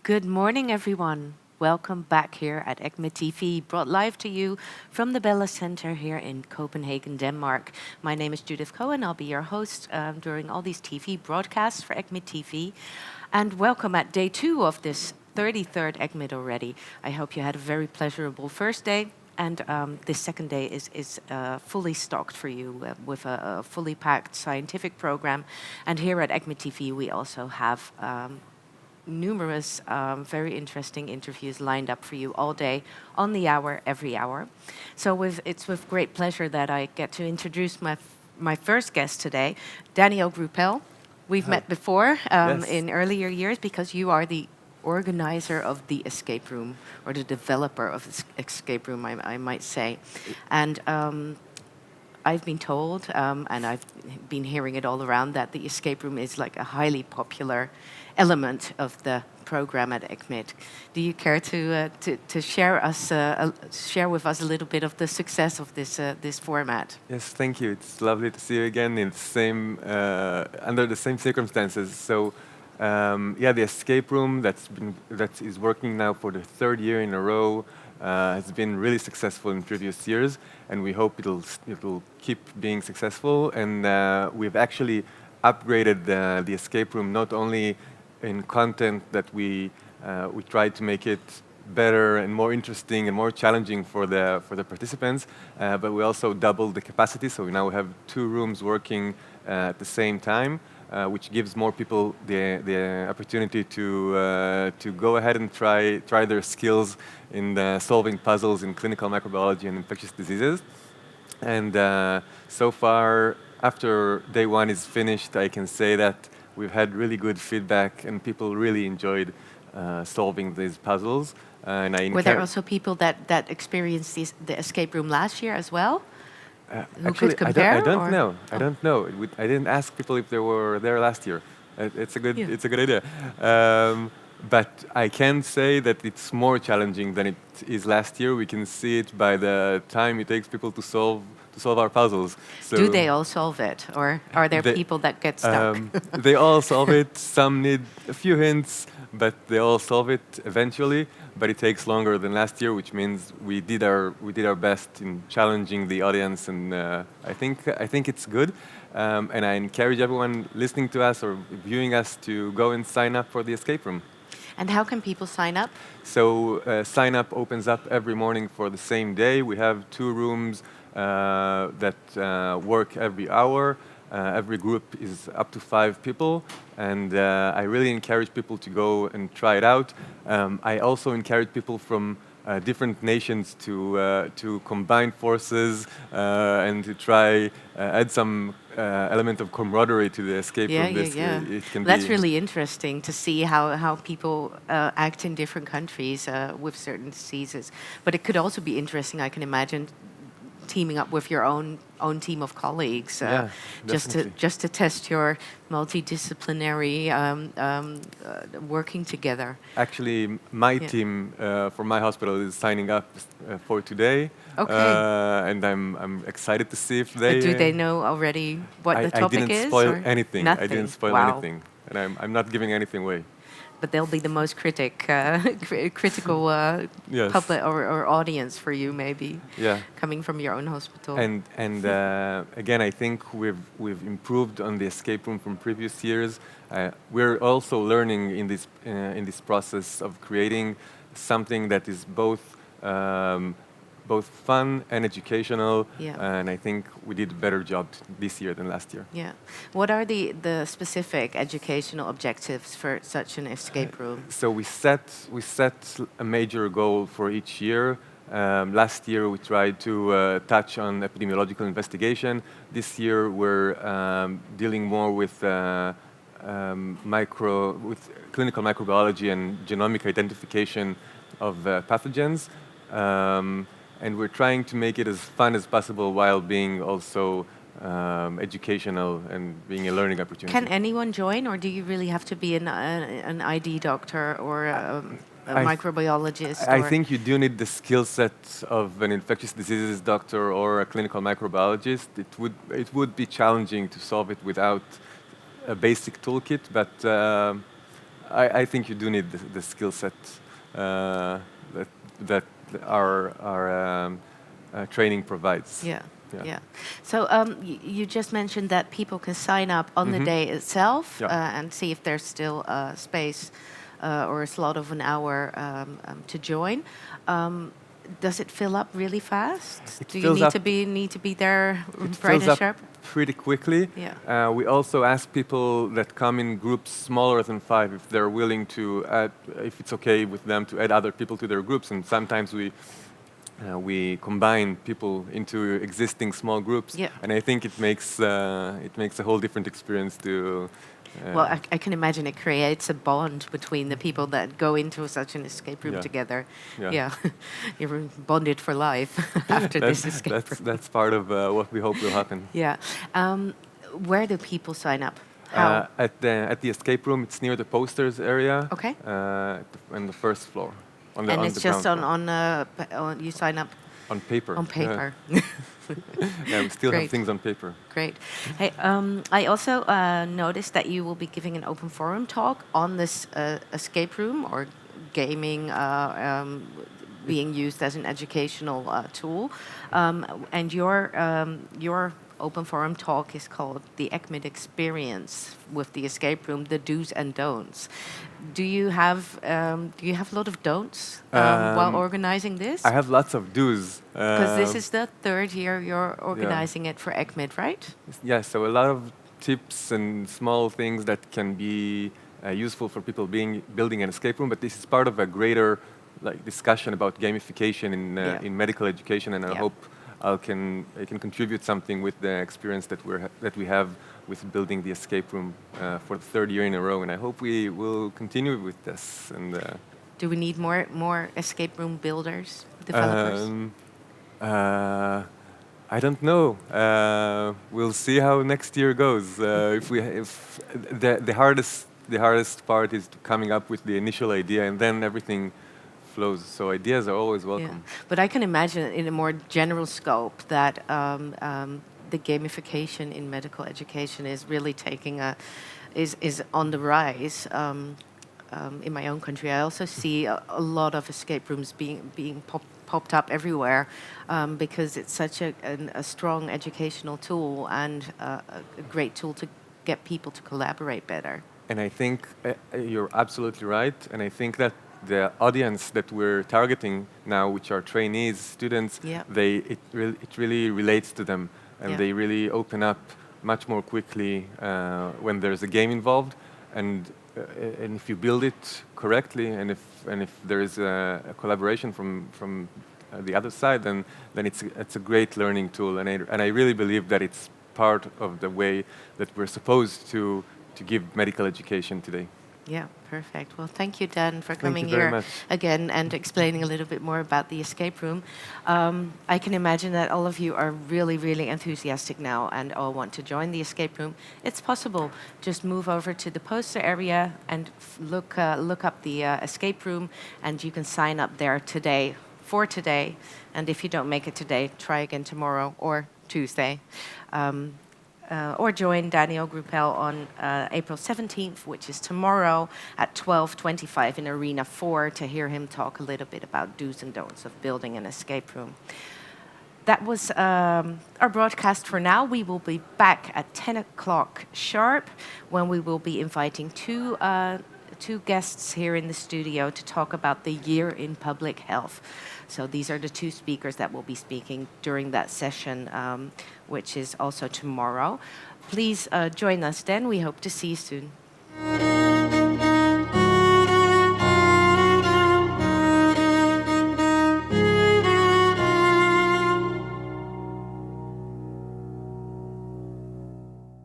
Good morning, everyone. Welcome back here at ECCMID TV, brought live to you from the Bella Center here in Copenhagen, Denmark. My name is Judith Cohen. I'll be your host during all these TV broadcasts for ECCMID TV. And welcome at day 2 of this 33rd ECCMID already. I hope you had a very pleasurable first day. And this second day is fully stocked for you with a fully packed scientific program. And here at ECCMID TV, we also have numerous very interesting interviews lined up for you all day, on the hour, every hour. So it's with great pleasure that I get to introduce my first guest today, Daniel Grupel. We've met before Yes. in earlier years because you are the organizer of the escape room, or the developer of this escape room, I might say. And I've been told, and I've been hearing it all around, that the escape room is like a highly popular element of the program at ECCMID. Do you care to share with us a little bit of the success of this format? Yes, thank you. It's lovely to see you again in the same under the same circumstances. So, yeah, the escape room that is working now for the 3rd year in a row has been really successful in previous years, and we hope it'll keep being successful. And we've actually upgraded the escape room not only in content that we try to make it better and more interesting and more challenging for the participants, but we also doubled the capacity. So now we have 2 rooms working at the same time, which gives more people the opportunity to go ahead and try their skills in solving puzzles in clinical microbiology and infectious diseases. And so far, after day 1 is finished, I can say that we've had really good feedback, and people really enjoyed solving these puzzles. And Were there also people that experienced the escape room last year as well? Who actually, could compare? I don't or- know. I Oh. don't know. I didn't ask people if they were there last year. Yeah. It's a good idea. But I can say that it's more challenging than it is last year. We can see it by the time it takes people to solve our puzzles. So Do they all solve it, or are there They- people that get stuck? they all solve it. Some need a few hints, but they all solve it eventually. But it takes longer than last year, which means we did our best in challenging the audience, and I think it's good. And I encourage everyone listening to us or viewing us to go and sign up for the escape room. And how can people sign up? So sign up opens up every morning for the same day. We have 2 rooms that work every hour. Every group is up to 5 people, and I really encourage people to go and try it out. I also encourage people from different nations to combine forces and to try add some element of camaraderie to the escape room. It can That's be really interesting to see how people act in different countries with certain diseases. But it could also be interesting, I can imagine, teaming up with your own team of colleagues, Yeah, definitely. just to test your multidisciplinary working together. Actually, my Yeah. team for my hospital is signing up for today. Okay. And I'm excited to see if they. But do they know already what the I topic didn't is? spoil or anything. Nothing. I didn't spoil Wow. anything, and I'm not giving anything away. But they'll be the most critical Yes. public or audience for you, maybe, Yeah. coming from your own hospital. And again, I think we've improved on the escape room from previous years. We're also learning in this process of creating something that is both fun and educational. Yeah. And I think we did a better job this year than last year. Yeah. What are the specific educational objectives for such an escape room? So we set a major goal for each year. Last year we tried to touch on epidemiological investigation. This year we're dealing more with clinical microbiology and genomic identification of pathogens. And we're trying to make it as fun as possible while being also educational and being a learning opportunity. Can anyone join, or do you really have to be an ID doctor or a microbiologist? I or- think you do need the skill set of an infectious diseases doctor or a clinical microbiologist. It would be challenging to solve it without a basic toolkit, but I think you do need the skill set that that our training provides. Yeah. Yeah. Yeah. So you just mentioned that people can sign up on the day itself Yeah. and see if there's still space or a slot of an hour to join. Does it fill up really fast? It Do you fills up. need to be there It bright fills and up sharp? pretty quickly. Yeah. We also ask people that come in groups smaller than 5 if they're willing to add, if it's okay with them to add other people to their groups. And sometimes we combine people into existing small groups, Yeah. and I think it makes a whole different experience to. Well, I can imagine it creates a bond between the people that go into such an escape room Yeah. together. Yeah. Yeah, you're bonded for life after this escape room. That's part of what we hope will happen. Yeah. Where do people sign up? How? At the escape room, it's near the posters area. Okay. On the first floor. On And on it's the just ground floor. on you sign up On paper. on paper. Yeah, we still have Great. things on paper. Great. Hey, I also noticed that you will be giving an open forum talk on this escape room or gaming being used as an educational tool. And your open forum talk is called the ECCMID experience with the escape room, the do's and don'ts. Do you have a lot of don'ts while organizing this? I have lots of do's. Because this is the third year you're organizing it for ECCMID, right? Yeah, so a lot of tips and small things that can be useful for people building an escape room, but this is part of a greater discussion about gamification in medical education, and I hope I can contribute something with the experience that we have with building the escape room for the third year in a row, and I hope we will continue with this. And do we need more escape room builders, developers? I don't know. We'll see how next year goes. If the hardest part is coming up with the initial idea, and then everything flows. So ideas are always welcome. Yeah. But I can imagine in a more general scope that the gamification in medical education is really is on the rise. In my own country, I also see a lot of escape rooms being popped up everywhere because it's such a strong educational tool and a great tool to get people to collaborate better. And I think you're absolutely right. And I think that the audience that we're targeting now, which are trainees, students, it really relates to them, and they really open up much more quickly when there's a game involved, and if you build it correctly, and if there is a collaboration from the other side, then it's a great learning tool, and I really believe that it's part of the way that we're supposed to give medical education today. Yeah, perfect. Well, thank you, Dan, for coming very here much. again and explaining a little bit more about the escape room. I can imagine that all of you are really, really enthusiastic now and all want to join the escape room. It's possible. Just move over to the poster area and look up the escape room, and you can sign up there today, for today. And if you don't make it today, try again tomorrow or Tuesday. Or join Daniel Grupel on April 17th, which is tomorrow at 12:25 in Arena 4 to hear him talk a little bit about do's and don'ts of building an escape room. That was our broadcast for now. We will be back at 10 o'clock sharp when we will be inviting two guests here in the studio to talk about the year in public health. So these are the two speakers that will be speaking during that session, which is also tomorrow. Please join us then. We hope to see you soon.